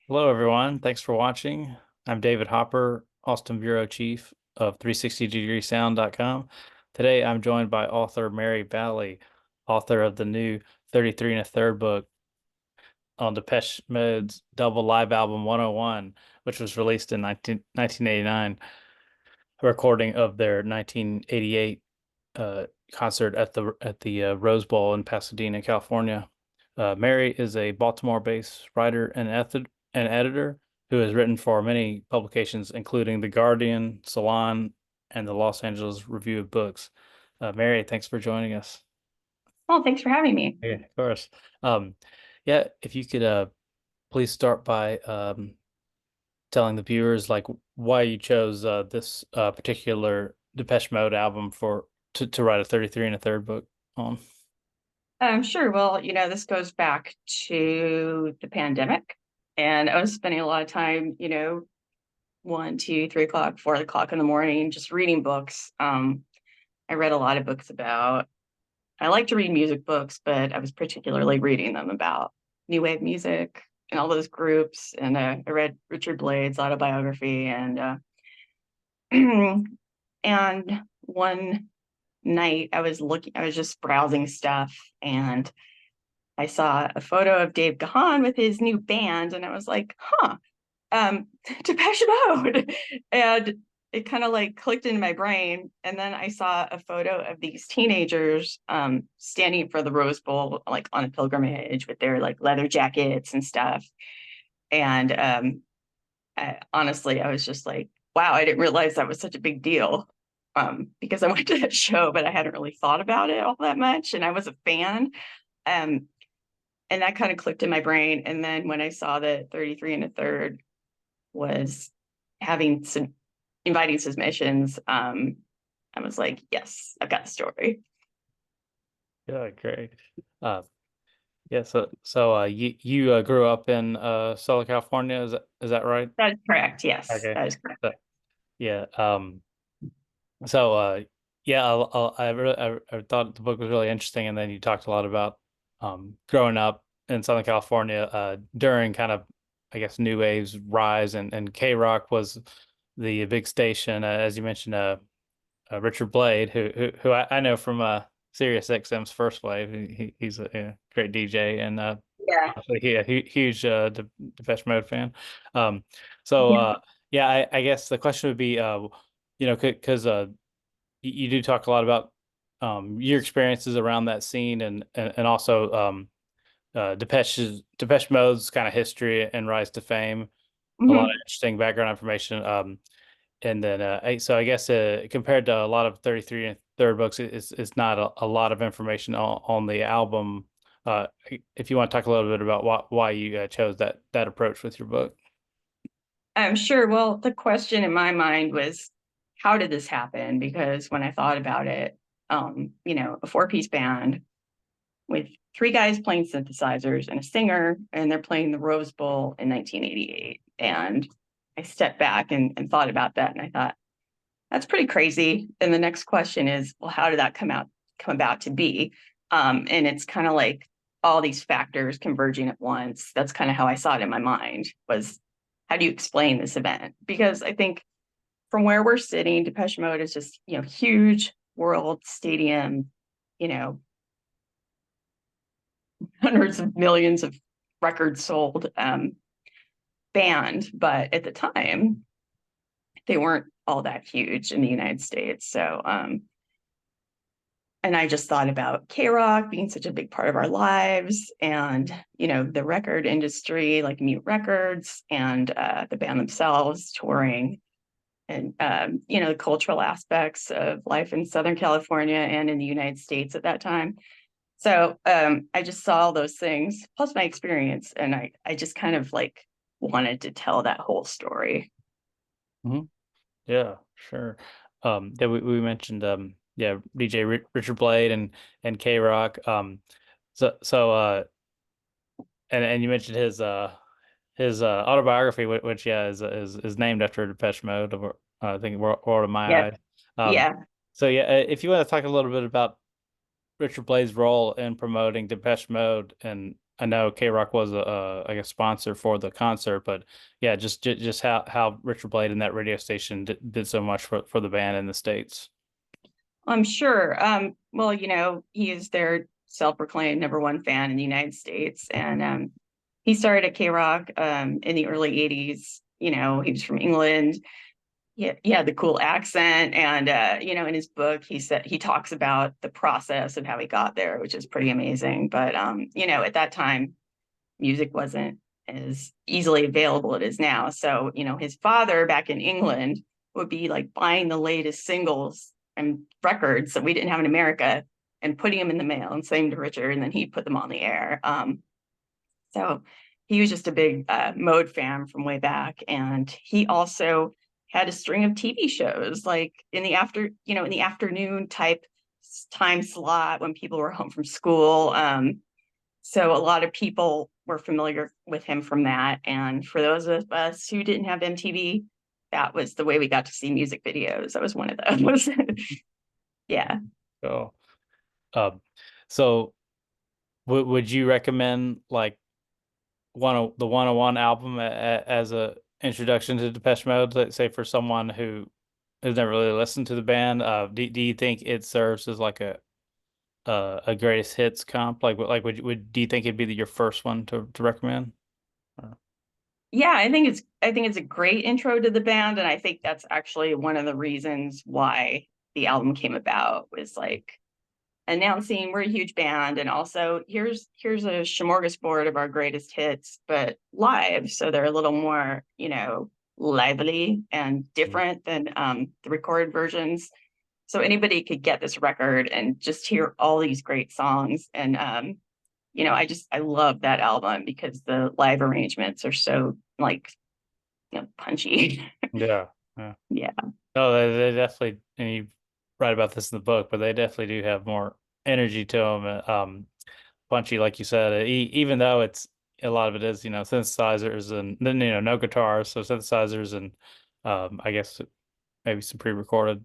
Hello, everyone. Thanks for watching. I'm David Hopper, Austin Bureau Chief of 360degreesound.com. Today, I'm joined by author Mary Valle, author of the new 33 and a third book on Depeche Mode's double live album 101, which was released in 1989, a recording of their 1988 concert at the Rose Bowl in Pasadena, California. Mary is a Baltimore-based writer and editor who has written for many publications, including The Guardian, Salon, and the Los Angeles Review of Books. Mary, thanks for joining us. Well, thanks for having me. Yeah, of course. Um, yeah, if you could please start by telling the viewers like why you chose this particular Depeche Mode album to write a 33 and a third book on. Sure. Well, this goes back to the pandemic, and I was spending a lot of time, 1, 2, 3 o'clock, 4 o'clock in the morning, just reading books. I read a lot of books about, I like to read music books, but I was particularly reading them about new wave music and all those groups. And I read Richard Blade's autobiography, and one night I was just browsing stuff, and I saw a photo of Dave Gahan with his new band, and I was like, Depeche Mode. And it kind of like clicked into my brain. And then I saw a photo of these teenagers standing for the Rose Bowl, like on a pilgrimage with their like leather jackets and stuff. And honestly, I was just like, wow, I didn't realize that was such a big deal. Because I went to that show, but I hadn't really thought about it all that much. And I was a fan. Um, and that kind of clicked in my brain. And then when I saw that 33 and a third was having some inviting submissions, I was like, yes, I've got the story. Yeah, great. Uh, yeah, so you grew up in Southern California, is that right? That is correct. Yes, Okay. that is correct. So, yeah. So yeah, I thought the book was really interesting, and then you talked a lot about growing up in Southern California during kind of, I guess, New Wave's rise, and K Rock was the big station, as you mentioned. Richard Blade, who I know from Sirius XM's First Wave. He's a great DJ, and Yeah. huge Depeche Mode fan. Um, so Yeah. yeah, I guess the question would be, because you do talk a lot about your experiences around that scene, and also Depeche Mode's kind of history and rise to fame. A lot of Mhm. interesting background information. And then so I guess compared to a lot of 33 and third books, it's not a lot of information on the album. If you want to talk a little bit about why you chose that approach with your book. I'm sure. Well, the question in my mind was, how did this happen? Because when I thought about it, a four-piece band with three guys playing synthesizers and a singer, and they're playing the Rose Bowl in 1988. And I stepped back and thought about that, and I thought, that's pretty crazy. And the next question is, well, how did that come about to be? And it's kind of like all these factors converging at once. That's kind of how I saw it in my mind was, how do you explain this event? Because I think from where we're sitting, Depeche Mode is just, huge world stadium, you know, hundreds of millions of records sold band. But at the time, they weren't all that huge in the United States. So, and I just thought about K Rock being such a big part of our lives, and the record industry, like Mute Records, and the band themselves touring, and the cultural aspects of life in Southern California and in the United States at that time. So I just saw all those things, plus my experience, and I just kind of like wanted to tell that whole story. Hmm. Yeah, sure. Yeah, we mentioned yeah, DJ Richard Blade and K Rock. So and you mentioned his autobiography, which yeah is named after Depeche Mode, or I think World of My Yes. Eyes. Um, Yeah. so yeah, if you want to talk a little bit about Richard Blade's role in promoting Depeche Mode, and I know K-Rock was a like a sponsor for the concert, but yeah, just how Richard Blade and that radio station did so much for the band in the States. I'm sure. Well, he is their self-proclaimed number one fan in the United States, and he started at K-Rock in the early '80s. He was from England. He had the cool accent, and in his book, he talks about the process of how he got there, which is pretty amazing. But at that time, music wasn't as easily available as it is now. So, his father back in England would be like buying the latest singles and records that we didn't have in America and putting them in the mail and sending to Richard, and then he'd put them on the air. So he was just a big Mode fan from way back, and he also had a string of TV shows like in the afternoon type time slot when people were home from school. So a lot of people were familiar with him from that. And for those of us who didn't have MTV, that was the way we got to see music videos. That was one of those. Yeah. So, um, so would you recommend like the 101 album as a introduction to Depeche Mode? Let's say for someone who has never really listened to the band, do you think it serves as like a greatest hits comp? Like would do you think it'd be your first one to recommend? Yeah, I think it's a great intro to the band, and I think that's actually one of the reasons why the album came about, was like announcing we're a huge band, and also here's a smorgasbord of our greatest hits, but live, so they're a little more lively and different than the recorded versions. So anybody could get this record and just hear all these great songs, and I love that album because the live arrangements are so like punchy. Yeah, yeah. Yeah. No, they definitely, and you write about this in the book, but they definitely do have more energy to them. Punchy, like you said, even though it's a lot of it is, synthesizers and then, no guitars, so synthesizers and I guess maybe some pre-recorded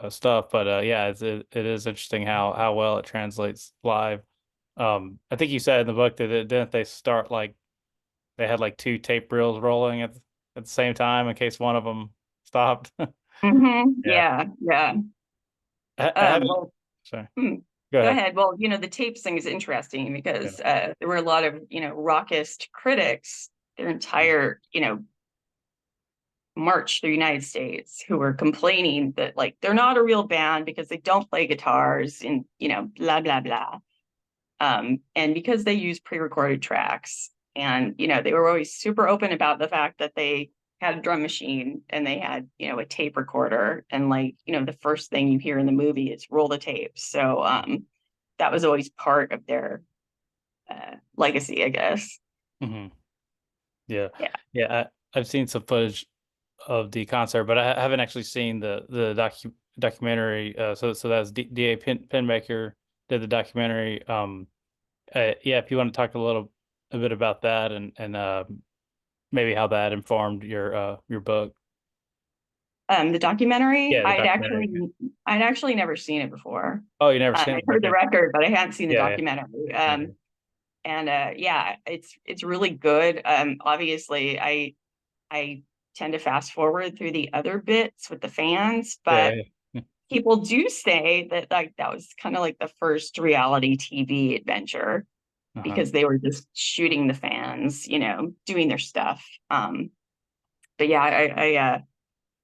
stuff. But yeah, it is interesting how well it translates live. I think you said in the book that didn't they start like they had like two tape reels rolling at the same time in case one of them stopped. Yeah. Yeah. Yeah. I haven't. Well, Sorry. hmm, Go go ahead. ahead. Well, the tapes thing is interesting Yeah. because there were a lot of rockist critics their entire march through the United States who were complaining that like they're not a real band because they don't play guitars and blah blah blah. And because they use pre-recorded tracks, and they were always super open about the fact that they had a drum machine and they had a tape recorder, and like the first thing you hear in the movie is roll the tapes. So that was always part of their legacy, I guess. Hmm. Yeah. Yeah. Yeah. I've seen some footage of the concert, but I haven't actually seen the documentary. So that's D.A. Penmaker did the documentary. Yeah, if you want to talk a bit about that and maybe how that informed your book. The documentary, Yeah, the documentary. I'd actually never seen it before. Oh, you never seen I it? heard the Okay. record, but I hadn't seen the Yeah, documentary. yeah, And yeah, it's really good. Obviously, I tend to fast forward through the other bits with the fans, but yeah, yeah. people do say that like that was kind of like the first reality TV adventure Uh-huh. because they were just shooting the fans, doing their stuff. But yeah,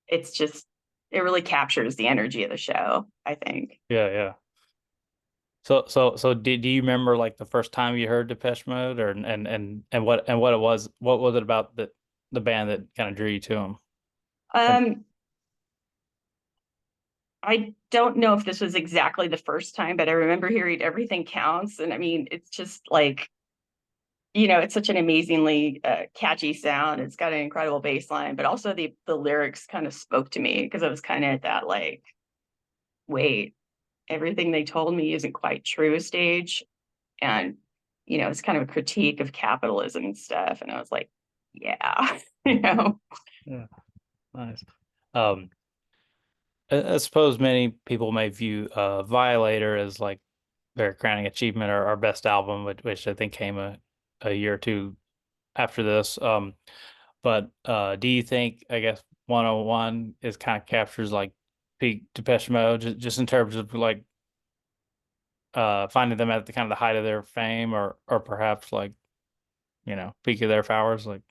it's just it really captures the energy of the show, I think. Yeah, yeah. So do you remember like the first time you heard Depeche Mode or and what it was? What was it about the band that kind of drew you to them? And Um, I don't know if this was exactly the first time, but I remember hearing Everything Counts. And I mean, it's just like, it's such an amazingly catchy sound. It's got an incredible bass line, but also the lyrics kind of spoke to me because I was kind of at that like, wait, everything they told me isn't quite true stage. And, it's kind of a critique of capitalism and stuff. And I was like, yeah, you know. yeah, nice. Um, I suppose many people may view Violator as like their crowning achievement or our best album, which I think came a year or two after this. But do you think, I guess, 101 is kind of captures like peak Depeche Mode, just in terms of like finding them at the kind of the height of their fame, or perhaps like, peak of their powers? Like,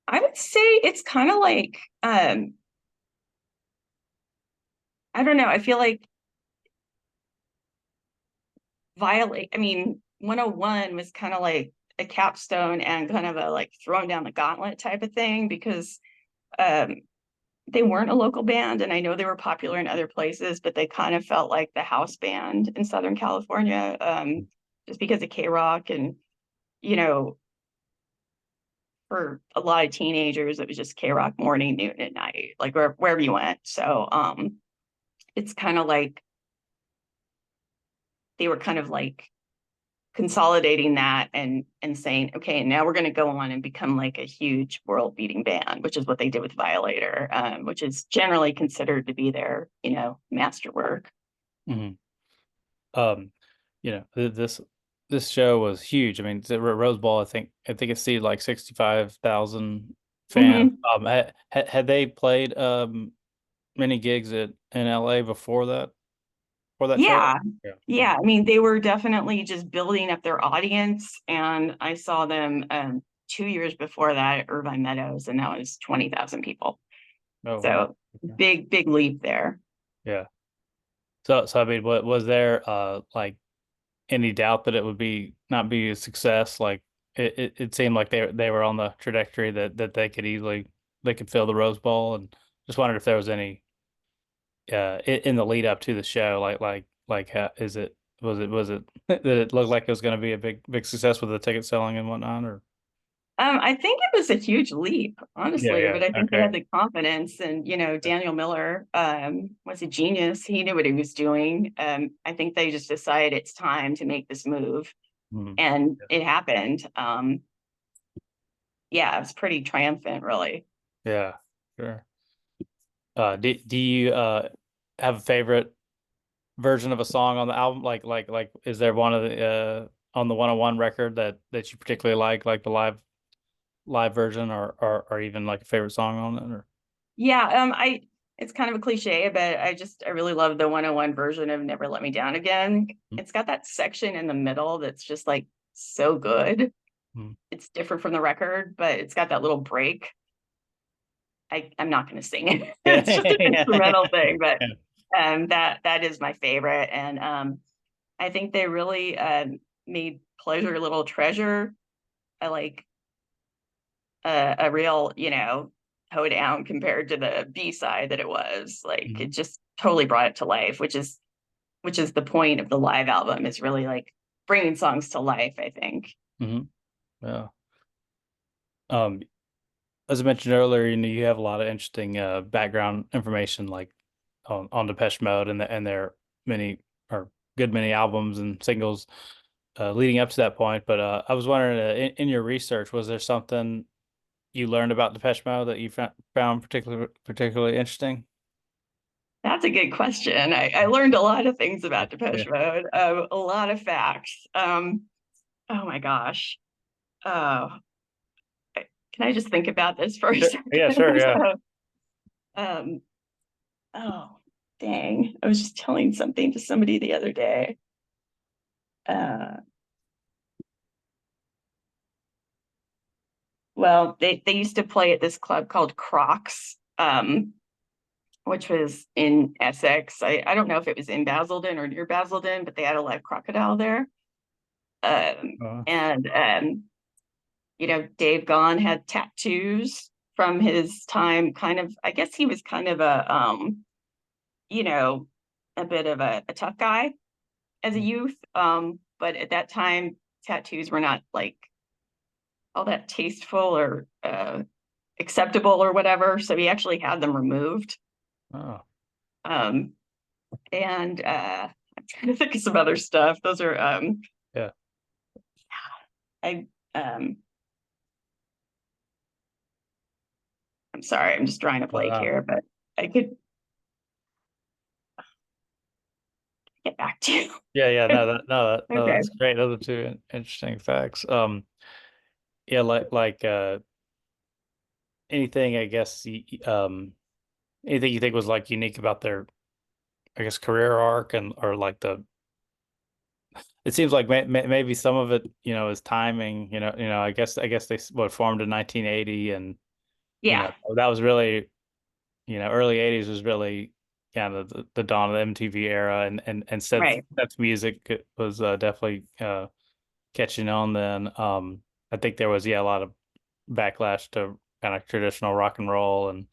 I would say it's kind of like I don't know. I feel like Violate, I mean, 101 was kind of like a capstone and kind of a like throwing down the gauntlet type of thing because um, they weren't a local band. And I know they were popular in other places, but they kind of felt like the house band in Southern California, just because of K-Rock. And, you know, for a lot of teenagers, it was just K-Rock morning, noon, and night, like wherever you went. So it's kind of like they were kind of like consolidating that and saying, okay, now we're going to go on and become like a huge world beating band, which is what they did with Violator, which is generally considered to be their, masterwork. mhm. um, this show was huge. I mean, the Rose Bowl, I think it seated like 65,000 fans. Mm-hmm. Had they played many gigs in LA before that show? Yeah. Yeah. Yeah. I mean, they were definitely just building up their audience. And I saw them 2 years before that at Irvine Meadows, and that was 20,000 people. Oh wow. So Okay. big leap there. Yeah. So I mean, what was there like any doubt that it would not be a success? Like it seemed like they were on the trajectory that they could fill the Rose Bowl, and just wondered if there was any in the lead up to the show, like how is it was it that it looked like it was going to be a big success with the ticket selling and whatnot, or I think it was a huge leap, yeah, honestly, yeah, but I think they okay, had the confidence, and Daniel Miller was a genius. He knew what he was doing. I think they just decided it's time to make this move, mhm. and it happened. Yeah, it was pretty triumphant, really. Yeah, sure. Do you have a favorite version of a song on the album? Like, is there one of the on the 101 record that you particularly like the live version, or even like a favorite song on it, or Yeah, I it's kind of a cliche, but I really love the 101 version of Never Let Me Down Again. It's got that section in the middle that's just like so good. mm-hmm. It's different from the record, but it's got that little break. I'm not going to sing it. It's just an Yeah. instrumental thing, but that is my favorite. And I think they really made Pleasure a Little Treasure like a real, toe down compared to the B side that it was. Like it Mhm. just totally brought it to life, which is the point of the live album, is really like bringing songs to life, I think. Mhm. Yeah. Um, as I mentioned earlier, you have a lot of interesting background information, like on Depeche Mode and their many or good many albums and singles leading up to that point. But I was wondering, in your research, was there something you learned about Depeche Mode that you found particularly interesting? That's a good question. I learned a lot of things about Yeah. Depeche Mode, a lot of facts. Oh my gosh. Oh, can I just think about this for a Sure. second? Yeah, sure. Yeah. So, um, oh, dang. I was just telling something to somebody the other day. Uh, well, they used to play at this club called Crocs, which was in Essex. I don't know if it was in Basildon or near Basildon, but they had a live crocodile there. And Dave Gahan had tattoos from his time, kind of, I guess he was kind of you know, a bit of a tough guy as a youth. But at that time, tattoos were not like all that tasteful or acceptable or whatever. So he actually had them removed. Oh, Um, and I'm trying to think of some other stuff. Those are yeah. I um I'm sorry, I'm just drawing a blank Wow. here, but I could get back to you. Yeah, yeah, no, Okay. that's great. Those are two interesting facts. Yeah, anything, I guess, anything you think was like unique about their, I guess, career arc and or like it seems like maybe some of it, is timing. I guess they what formed in 1980, and Yeah, that was really, early 80s was really kind of the dawn of the MTV era, and right. Seth's music was definitely catching on then. I think there was, yeah, a lot of backlash to kind of traditional rock and roll, and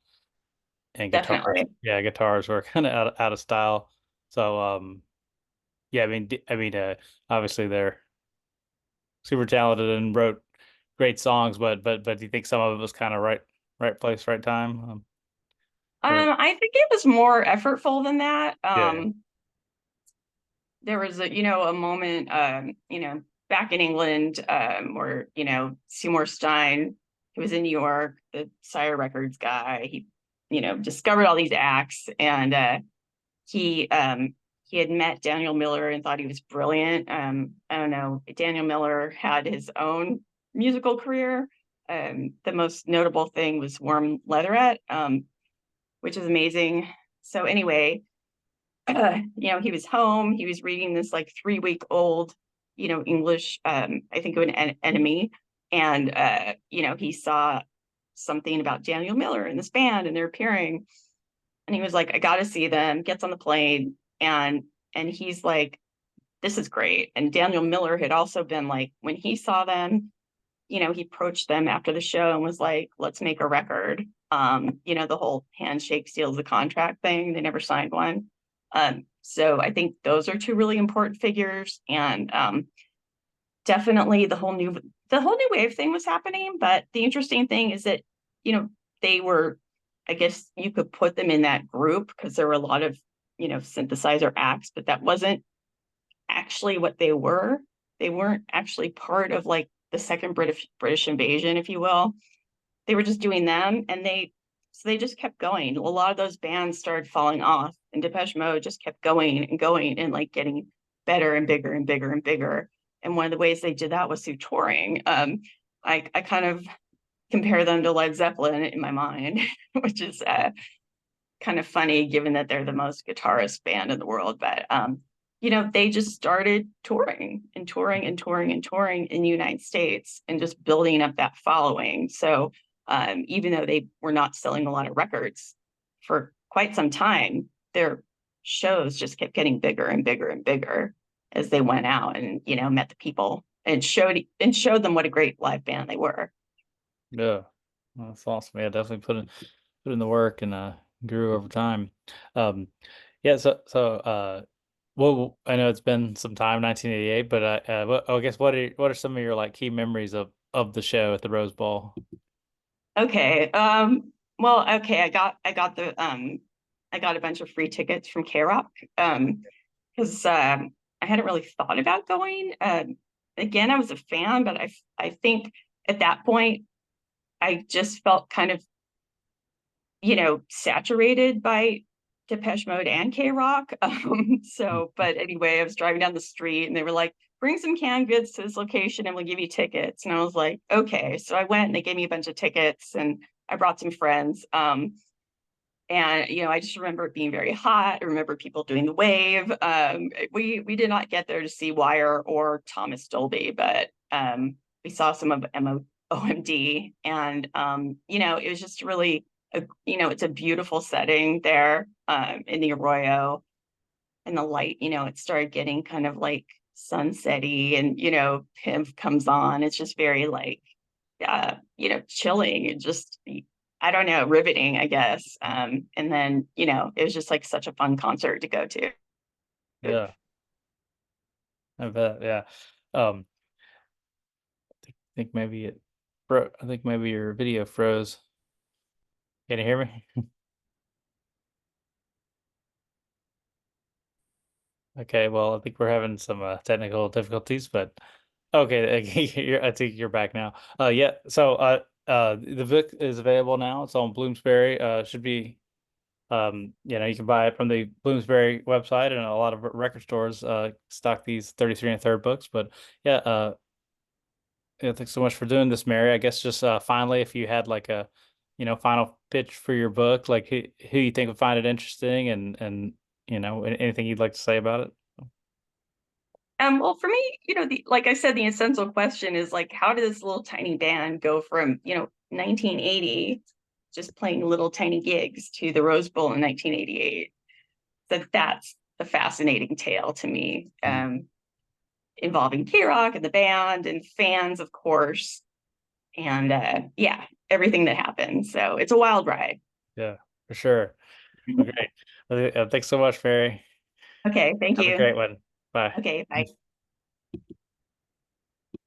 guitars. Definitely. Yeah, guitars were kind of out of style. So yeah, obviously they're super talented and wrote great songs, but do you think some of it was kind of right place, right time? Or I think it was more effortful than that. yeah, There was a moment, back in England, where, Seymour Stein, he was in New York, the Sire Records guy. He, discovered all these acts, and he he had met Daniel Miller and thought he was brilliant. I don't know. Daniel Miller had his own musical career. The most notable thing was Warm Leatherette, which is amazing. So anyway, he was home. He was reading this like 3 week old, English, I think of an enemy. And, he saw something about Daniel Miller and this band and they're appearing. And he was like, I got to see them, gets on the plane. And he's like, this is great. And Daniel Miller had also been like, when he saw them, he approached them after the show and was like, let's make a record. The whole handshake seals the contract thing. They never signed one. So I think those are two really important figures. And definitely the whole new wave thing was happening. But the interesting thing is that, you know, they were, I guess you could put them in that group because there were a lot of, synthesizer acts, but that wasn't actually what they were. They weren't actually part of like the second British invasion, if you will. They were just doing them, and they just kept going. A lot of those bands started falling off, and Depeche Mode just kept going and going and like getting better and bigger and bigger and bigger. And one of the ways they did that was through touring. I kind of compare them to Led Zeppelin in my mind, which is kind of funny given that they're the most guitarist band in the world. But they just started touring and touring and touring and touring in the United States and just building up that following. So even though they were not selling a lot of records for quite some time, their shows just kept getting bigger and bigger and bigger as they went out and met the people and showed them what a great live band they were. yeah, well, that's awesome. Yeah, definitely put in the work and grew over time. Um, yeah, well, I know it's been some time, 1988, but I guess what are some of your like key memories of the show at the Rose Bowl? Okay. Well, okay, I got a bunch of free tickets from K Rock. Because I hadn't really thought about going. Again, I was a fan, but I think at that point I just felt kind of, saturated by Depeche Mode and K Rock. But anyway, I was driving down the street and they were like, bring some canned goods to this location and we'll give you tickets. And I was like, okay. So I went and they gave me a bunch of tickets and I brought some friends. And I just remember it being very hot. I remember people doing the wave. We did not get there to see Wire or Thomas Dolby, but we saw some of OMD, and it was just really, it's a beautiful setting there in the Arroyo, and the light, it started getting kind of like sunsetty, and Pimp comes on. It's just very like chilling and just, I don't know, riveting, I guess. And then, it was just like such a fun concert to go to. Yeah, I bet. Yeah. Um, think maybe I think maybe your video froze. Can you hear me? Okay, well, I think we're having some technical difficulties, but okay, I think you're back now. Yeah, so the book is available now. It's on Bloomsbury. Should be You can buy it from the Bloomsbury website, and a lot of record stores stock these 33 and third books. But yeah, yeah, thanks so much for doing this, Mary. I guess just finally, if you had like a, final pitch for your book, like who you think would find it interesting, and anything you'd like to say about it. Well, for me, like I said, the essential question is like, how did this little tiny band go from, 1980, just playing little tiny gigs, to the Rose Bowl in 1988? That's a fascinating tale to me, Mm. involving K-Rock and the band and fans, of course, and yeah, everything that happened. So it's a wild ride. Yeah, for sure. Well, great. Well, thanks so much, Mary. Okay, thank Have a you. great one. Bye. Okay, bye.